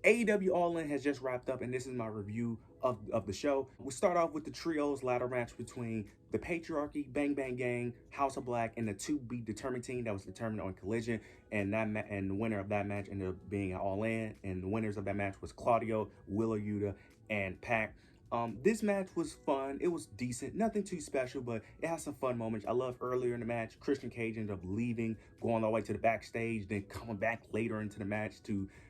AEW All In has just wrapped up, and this is my review of the show. We start off with the trios ladder match between the Patriarchy, Bang Bang Gang, House of Black, and the to be determined team that was determined on Collision. And and the winner of that match ended up being All In. And the winners of that match was Claudio, Willa Yuta, and Pac. This match was fun. It was decent, nothing too special, but it has some fun moments. I love earlier in the match, Christian Cage ended up leaving, going all the way to the backstage, then coming back later into the match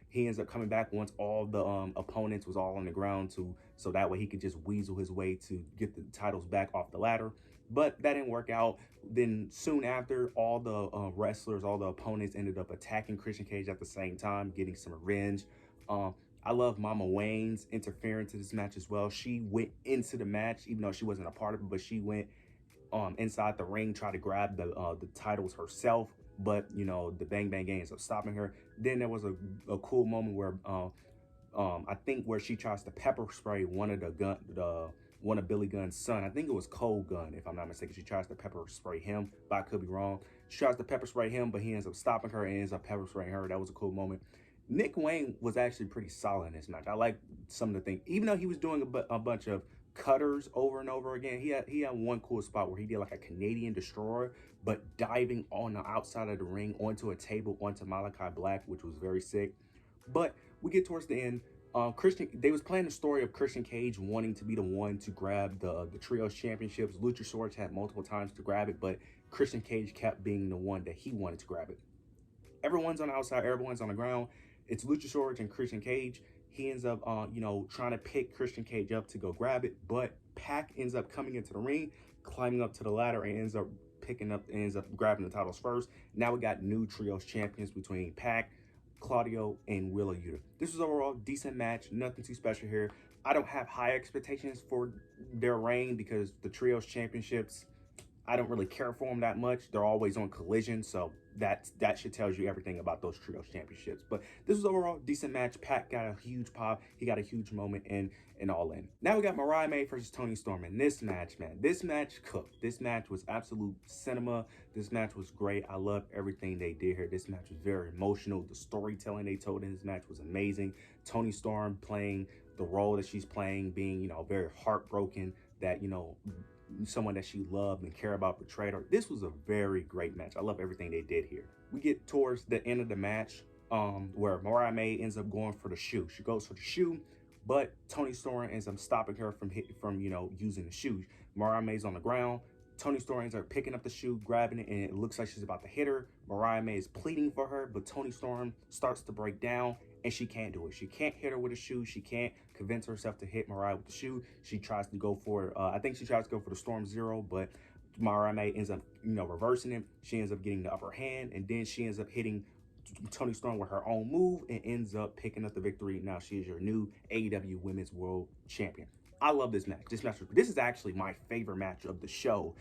he ends up coming back once all the opponents was all on the ground so that way he could just weasel his way to get the titles back off the ladder. But that didn't work out. Then soon after, all the wrestlers, all the opponents ended up attacking Christian Cage at the same time, getting some revenge. I love Mama Wayne's interference in this match as well. She went into the match, even though she wasn't a part of it, but she went inside the ring, tried to grab the titles herself, but you know, the Bang Bang Gang ends up stopping her. Then there was a cool moment where I think where she tries to pepper spray one of Billy Gunn's son. I think it was Cole Gunn, if I'm not mistaken. She tries to pepper spray him, but I could be wrong. She tries to pepper spray him, but he ends up stopping her and ends up pepper spraying her. That was a cool moment. Nick Wayne was actually pretty solid in this match. I like some of the things, even though he was doing a bunch of cutters over and over again. He had one cool spot where he did like a Canadian destroyer, but diving on the outside of the ring onto a table onto Malachi Black, which was very sick. But we get towards the end. They was playing the story of Christian Cage wanting to be the one to grab the trios championships. Luchasaurus had multiple times to grab it, but Christian Cage kept being the one that he wanted to grab it. Everyone's on the outside, everyone's on the ground. It's Luchasaurus and Christian Cage. He ends up, trying to pick Christian Cage up to go grab it, but Pac ends up coming into the ring, climbing up to the ladder, and ends up grabbing the titles first. Now we got new trios champions between Pac, Claudio, and Willa Yuta. This was overall decent match, nothing too special here. I don't have high expectations for their reign because the trios championships, I don't really care for them that much. They're always on Collision, so that should tell you everything about those trios championships. But this was overall decent match. Pac got a huge pop. He got a huge moment and All In. Now we got Mariah May versus Toni Storm. And this match, man, this match cooked. This match was absolute cinema. This match was great. I love everything they did here. This match was very emotional. The storytelling they told in this match was amazing. Toni Storm playing the role that she's playing, being, very heartbroken that, someone that she loved and cared about betrayed her. This was a very great match. I love everything they did here. We get towards the end of the match where Mariah May ends up going for the shoe. She goes for the shoe, but Toni Storm ends up stopping her from using the shoe. Mariah May's on the ground. Toni Storm ends up picking up the shoe, grabbing it, and it looks like she's about to hit her. Mariah May is pleading for her, but Toni Storm starts to break down, and she can't do it. She can't hit her with a shoe. She can't convince herself to hit Mariah with the shoe. She tries to go for, I think she tries to go for the Storm Zero, but Mariah May ends up, reversing it. She ends up getting the upper hand, and then she ends up hitting Toni Storm with her own move and ends up picking up the victory. Now she is your new AEW Women's World Champion. I love this match. This is actually my favorite match of the show.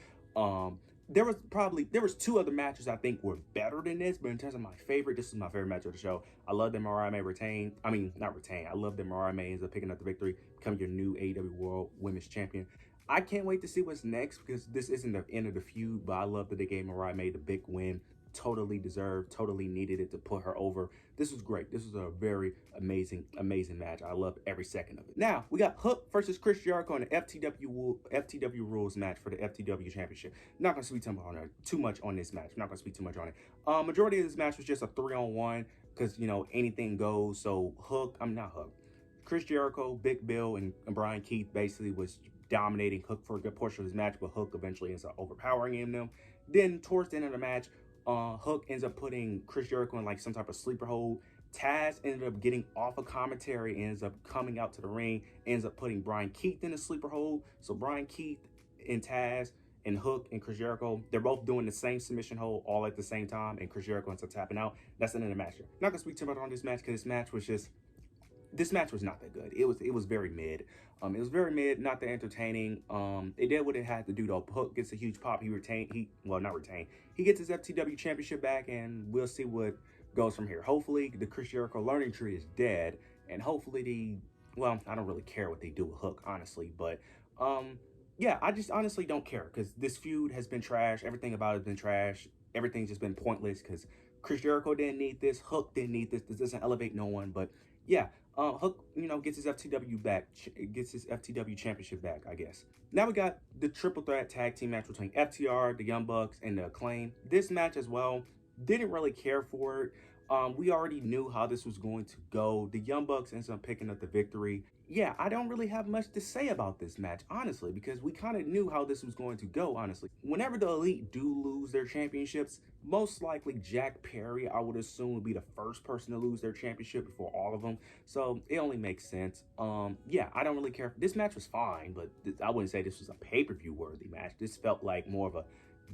There was two other matches I think were better than this, but in terms of my favorite, this is my favorite match of the show. I love that Mariah May I love that Mariah May ends up picking up the victory, becoming your new AEW World Women's Champion. I can't wait to see what's next because this isn't the end of the feud, but I love that they gave Mariah May the big win. Totally deserved, totally needed it to put her over. This was great. This was a very amazing match. I loved every second of it. Now, we got Hook versus Chris Jericho in the FTW rules match for the FTW Championship. Not going to speak too much on this match. Not going to speak too much on it. Majority of this match was just a 3-on-1 because, anything goes. So Chris Jericho, Big Bill, and Bryan Keith basically was dominating Hook for a good portion of this match, but Hook eventually ends up overpowering him. Then, towards the end of the match, Hook ends up putting Chris Jericho in like some type of sleeper hold. Taz ended up getting off of commentary, ends up coming out to the ring, ends up putting Bryan Keith in a sleeper hold. So Bryan Keith and Taz and Hook and Chris Jericho, they're both doing the same submission hold all at the same time, and Chris Jericho ends up tapping out. That's the end of the match. Not gonna speak too much on this match because this match was not that good. It was very mid. It was very mid, not that entertaining. It did what it had to do though. Hook gets a huge pop. He gets his FTW championship back, and we'll see what goes from here. Hopefully the Chris Jericho learning tree is dead, and hopefully I don't really care what they do with Hook, honestly, but yeah, I just honestly don't care because this feud has been trash. Everything about it has been trash. Everything's just been pointless because Chris Jericho didn't need this. Hook didn't need this. This doesn't elevate no one, but yeah, Hook, gets his FTW back, gets his FTW championship back, I guess. Now we got the triple threat tag team match between FTR, the Young Bucks, and the Acclaim. This match as well, didn't really care for it. We already knew how this was going to go. The Young Bucks ends up picking up the victory. Yeah, I don't really have much to say about this match, honestly, because we kind of knew how this was going to go, honestly. Whenever the Elite do lose their championships, most likely Jack Perry, I would assume, would be the first person to lose their championship before all of them. So it only makes sense. Yeah, I don't really care. This match was fine, but I wouldn't say this was a pay-per-view worthy match. This felt like more of a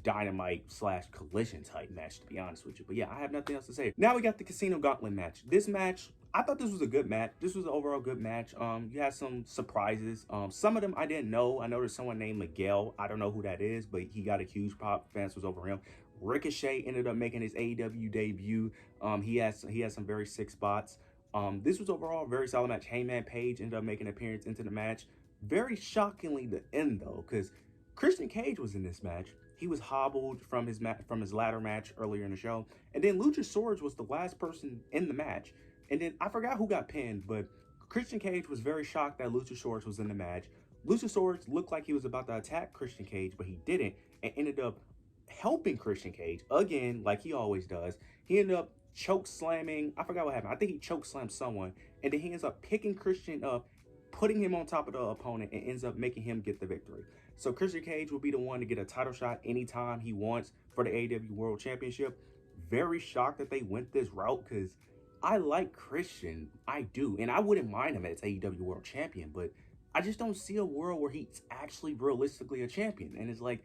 Dynamite / Collision type match, to be honest with you. But yeah, I have nothing else to say. Now we got the Casino Gauntlet match. This match, I thought this was a good match. This was an overall good match. You had some surprises. Some of them I didn't know. I know there's someone named Miguel. I don't know who that is, but he got a huge pop. Fans was over him. Ricochet ended up making his AEW debut. He has some very sick spots. This was overall a very solid match. Hangman Page ended up making an appearance into the match. Very shockingly the end though, because Christian Cage was in this match. He was hobbled from his ladder match earlier in the show. And then Luchasaurus was the last person in the match. And then I forgot who got pinned, but Christian Cage was very shocked that Luchasaurus was in the match. Luchasaurus looked like he was about to attack Christian Cage, but he didn't, and ended up helping Christian Cage again, like he always does. He ended up choke slamming. I forgot what happened. I think he choke slammed someone, and then he ends up picking Christian up, putting him on top of the opponent, and ends up making him get the victory. So Christian Cage will be the one to get a title shot anytime he wants for the AEW World Championship. Very shocked that they went this route, because I like Christian. I do. And I wouldn't mind him as AEW World Champion, but I just don't see a world where he's actually realistically a champion. And it's like,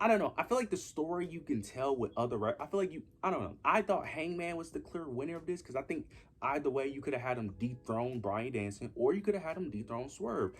I don't know. I feel like the story you can tell with other, I feel like I don't know. I thought Hangman was the clear winner of this, because I think either way you could have had him dethrone Bryan Danielson, or you could have had him dethrone Swerve.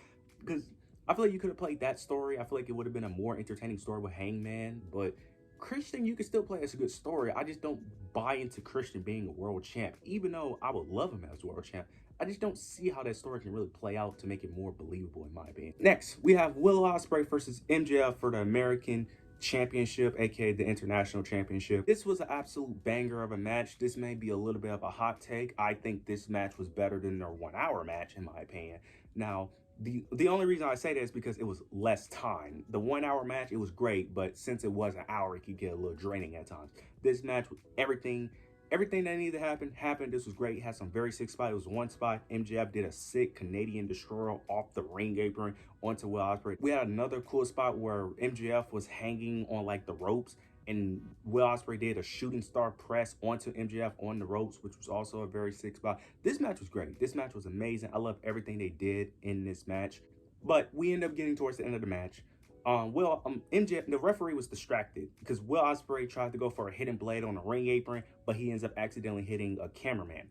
Because I feel like you could have played that story. I feel like it would have been a more entertaining story with Hangman, but Christian, you can still play as a good story. I just don't buy into Christian being a world champ, even though I would love him as a world champ. I just don't see how that story can really play out to make it more believable, in my opinion. Next, we have Will Ospreay versus MJF for the American Championship, aka the International Championship. This was an absolute banger of a match. This may be a little bit of a hot take. I think this match was better than their 1 hour match, in my opinion. Now, the only reason I say that is because it was less time. The 1 hour match, it was great, but since it was an hour, it could get a little draining at times. This match, everything that needed to happen happened. This was great. It had some very sick spots. It was one spot. MJF did a sick Canadian destroyer off the ring apron onto Will Ospreay. We had another cool spot where MJF was hanging on like the ropes, and Will Ospreay did a shooting star press onto MJF on the ropes, which was also a very sick spot. This match was great. This match was amazing. I love everything they did in this match. But we end up getting towards the end of the match. MJF, the referee was distracted because Will Ospreay tried to go for a hidden blade on the ring apron, but he ends up accidentally hitting a cameraman.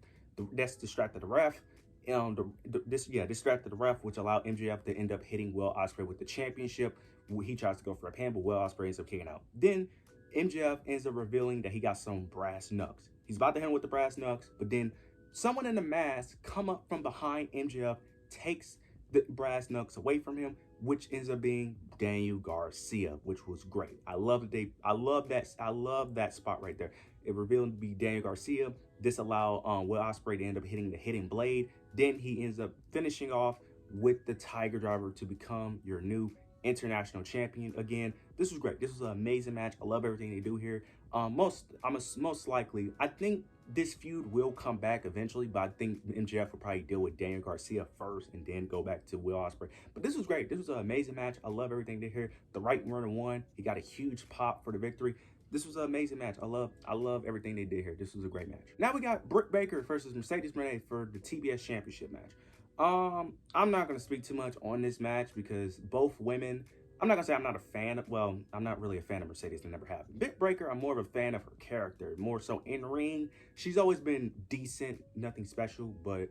That's distracted the ref. Distracted the ref, which allowed MJF to end up hitting Will Ospreay with the championship. He tries to go for a pin, but Will Ospreay ends up kicking out. Then MJF ends up revealing that he got some brass knucks. He's about to hit him with the brass knucks, but then someone in the mask come up from behind MJF, takes the brass knucks away from him, which ends up being Daniel Garcia, which was great. I love that spot right there. It revealed to be Daniel Garcia. This allowed Will Ospreay to end up hitting the hidden blade. Then he ends up finishing off with the Tiger Driver to become your new international champion again. This was great. This was an amazing match. I love everything they do here. Most likely, I think this feud will come back eventually, but I think MJF will probably deal with Daniel Garcia first and then go back to Will Ospreay. But this was great. This was an amazing match. I love everything they here. The right runner won. He got a huge pop for the victory. This was an amazing match. I love everything they did here. This was a great match. Now we got Britt Baker versus Mercedes Moné for the TBS Championship match. I'm not going to speak too much on this match because both women, I'm not going to say I'm not a fan of, well, I'm not really a fan of Mercedes. I never have. Britt Baker, I'm more of a fan of her character, more so in ring. She's always been decent, nothing special, but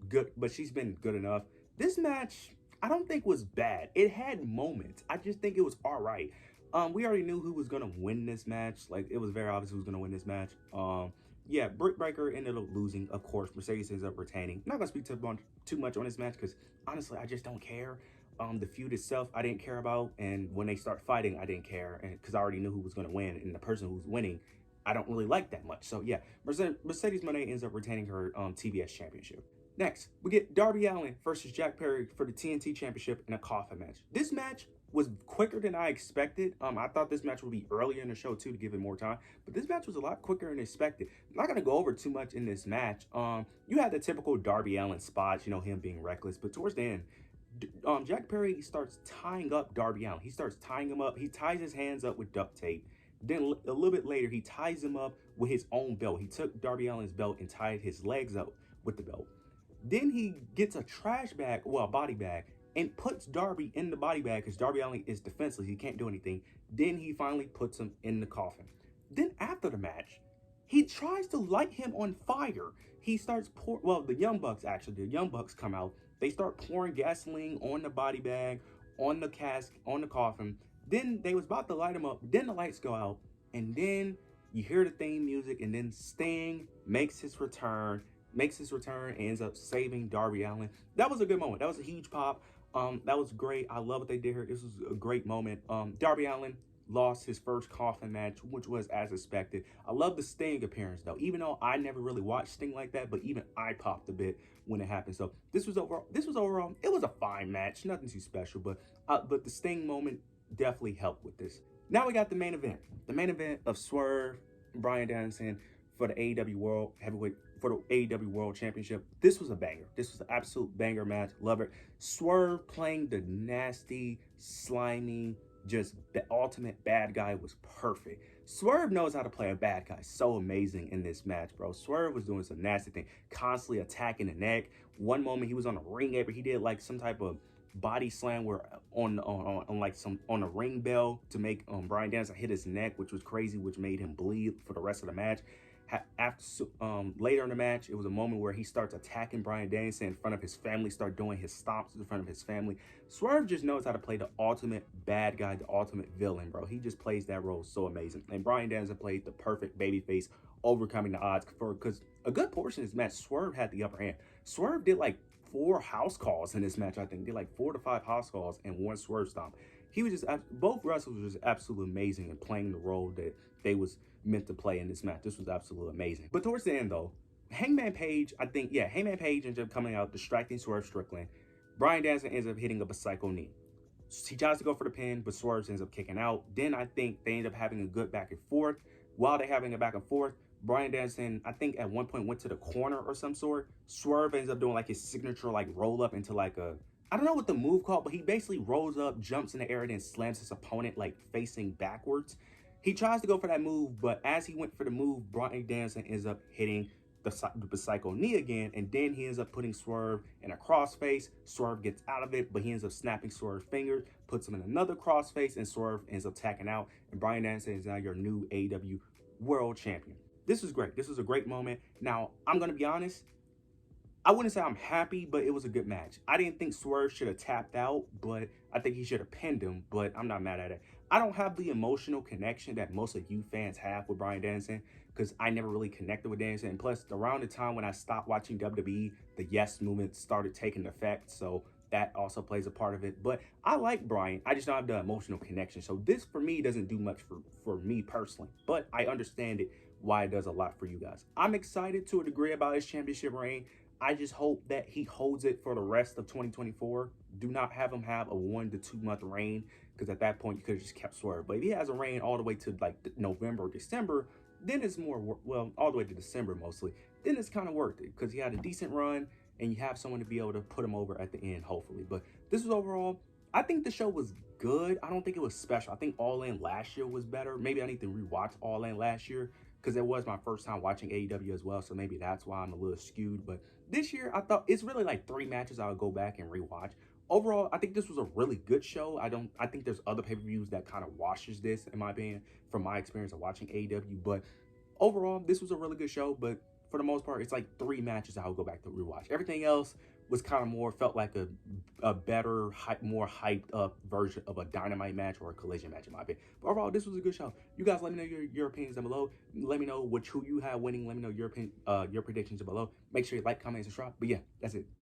good, but she's been good enough. This match, I don't think was bad. It had moments. I just think it was all right. We already knew who was going to win this match. Like, it was very obvious who was going to win this match. Yeah, Britt Baker ended up losing, of course. Mercedes ends up retaining. I'm not going to speak too much on this match because, honestly, I just don't care. The feud itself, I didn't care about. And when they start fighting, I didn't care because I already knew who was going to win. And the person who's winning, I don't really like that much. So, yeah, Mercedes Moné ends up retaining her TBS championship. Next, we get Darby Allin versus Jack Perry for the TNT Championship in a coffin match. This match was quicker than I expected. I thought this match would be earlier in the show too to give it more time, but this match was a lot quicker than expected. I'm not gonna go over too much in this match. You had the typical Darby Allin spots, you know, him being reckless, but towards the end, Jack Perry starts tying up Darby Allin. He starts tying him up. He ties his hands up with duct tape. Then a little bit later, he ties him up with his own belt. He took Darby Allin's belt and tied his legs up with the belt. Then he gets a trash bag, well, a body bag, and puts Darby in the body bag because Darby Allin is defenseless. He can't do anything. Then he finally puts him in the coffin. Then after the match, he tries to light him on fire. He starts the Young Bucks actually, the Young Bucks come out. They start pouring gasoline on the body bag, on the casket, on the coffin. Then they was about to light him up. Then the lights go out. And then you hear the theme music. And then Sting makes his return and ends up saving Darby Allin. That was a good moment. That was a huge pop. That was great. I love what they did here. This was a great moment. Darby Allin lost his first coffin match, which was as expected. I love the Sting appearance though, even though I never really watched Sting like that, but even I popped a bit when it happened. So this was overall, it was a fine match, nothing too special, but the Sting moment definitely helped with this. Now we got the main event of Swerve, Bryan Danielson for the AEW World Heavyweight, for the AEW World Championship. This was a banger. This was an absolute banger match. Love it. Swerve playing the nasty, slimy, just the ultimate bad guy was perfect. Swerve knows how to play a bad guy so amazing in this match, bro. Swerve was doing some nasty thing, constantly attacking the neck. One moment he was on a ring apron. He did like some type of body slam where on a ring bell to make Bryan Danielson hit his neck, which was crazy, which made him bleed for the rest of the match. After later in the match, it was a moment where he starts attacking Bryan Danielson in front of his family, start doing his stomps in front of his family. Swerve just knows how to play the ultimate bad guy, the ultimate villain, bro. He just plays that role so amazing. And Bryan Danielson played the perfect babyface, overcoming the odds because a good portion of this match, Swerve had the upper hand. Swerve did like 4 house calls in this match, I think. Did like 4 to 5 house calls and 1 Swerve stomp. He was just, both wrestlers were just absolutely amazing in playing the role that they was meant to play in this match. This was absolutely amazing. But towards the end though, Hangman Page ends up coming out, distracting Swerve Strickland. Bryan Danielson ends up hitting up a psycho knee. He tries to go for the pin, but Swerve ends up kicking out. Then I think they end up having a good back and forth. While they're having a back and forth, Bryan Danielson, I think at one point went to the corner or some sort. Swerve ends up doing like his signature like roll up into like a, I don't know what the move called, but he basically rolls up, jumps in the air, and then slams his opponent like facing backwards. He tries to go for that move, but as he went for the move, Bryan Danielson ends up hitting the psycho knee again, and then he ends up putting Swerve in a crossface. Swerve gets out of it, but he ends up snapping Swerve's fingers, puts him in another crossface, and Swerve ends up tacking out. And Bryan Danielson is now your new AEW World Champion. This was great. This was a great moment. Now, I'm going to be honest. I wouldn't say I'm happy, but it was a good match. I didn't think Swerve should have tapped out, but I think he should have pinned him, but I'm not mad at it. I don't have the emotional connection that most of you fans have with Bryan Danielson because I never really connected with Danielson. And plus, around the time when I stopped watching WWE, the Yes movement started taking effect, so that also plays a part of it. But I like Bryan. I just don't have the emotional connection. So this, for me, doesn't do much for me personally, but I understand it, why it does a lot for you guys. I'm excited to a degree about his championship reign. I just hope that he holds it for the rest of 2024. Do not have him have a 1 to 2 month reign, because at that point you could have just kept Swerve. But if he has a reign all the way to like November or December, then it's more, well, all the way to December mostly, then it's kind of worth it because he had a decent run and you have someone to be able to put him over at the end, hopefully. But this was overall, I think the show was good. I don't think it was special. I think All In last year was better. Maybe I need to rewatch All In last year because it was my first time watching AEW as well, so maybe that's why I'm a little skewed. But this year, I thought it's really like 3 matches I would go back and rewatch. Overall, I think this was a really good show. I think there's other pay-per-views that kind of washes this, in my opinion, from my experience of watching AEW. But overall, this was a really good show. But for the most part, it's like 3 matches I would go back to rewatch. Everything else was kind of more, felt like a better, more hyped up version of a Dynamite match or a Collision match, in my opinion. But overall, this was a good show. You guys let me know your opinions down below. Let me know who you have winning. Let me know your predictions down below. Make sure you like, comment, and subscribe. But yeah, that's it.